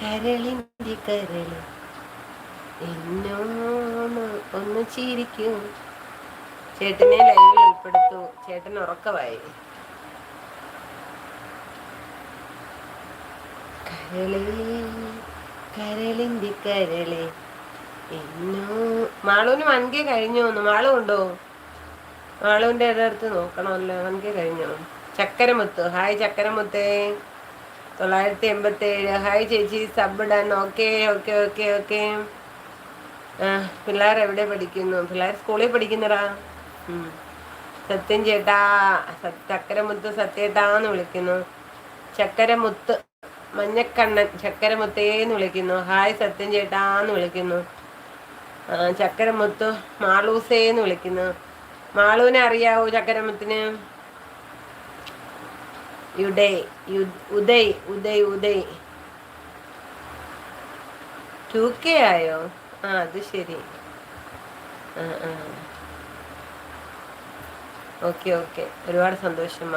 കരളിൻ്റെ കരള് എന്നോട് ഒന്ന് ചിരിക്കൂ. ചേട്ടനെ ലൈവിൽ ഉൾപ്പെടുത്തൂ. ചേട്ടൻ ഉറക്കമായി. കരളേ കരളിൻ്റെ കരളെ എന്നോ. മാളൂന് 1K കഴിഞ്ഞു തോന്നുന്നു. മാളു ഉണ്ടോ? മാളുവിൻ്റെ അടുത്ത് നോക്കണമല്ലോ. 1K കഴിഞ്ഞോ? ചക്കരമുത്ത്, ഹായ് ചക്കരമുത്തേ. 987 ഹായ് ചേച്ചി. Sub done. Okay okay okay okay. പിള്ളേർ എവിടെ പഠിക്കുന്നു? പിള്ളേർ സ്കൂളിൽ പഠിക്കുന്നടാ. സത്യം ചേട്ടാ. ചക്കരമുത്ത് സത്യേട്ടാന്ന് വിളിക്കുന്നു. ചക്കരമുത്ത് മഞ്ഞക്കണ്ണൻ ചക്കരമുത്തേന്ന് വിളിക്കുന്നു. ഹായ് സത്യം ചേട്ടാന്ന് വിളിക്കുന്നു. ചക്കരമുത്ത് മാളൂസേന്ന് വിളിക്കുന്നു. മാളൂനെ അറിയാവോ ചക്കരമുത്തിന്? ഉദയ് ഉദയ് ഉദയ് ഉദയ് 2K ആയോ? അത് ശരി. Okay okay. ഒരുപാട് സന്തോഷം.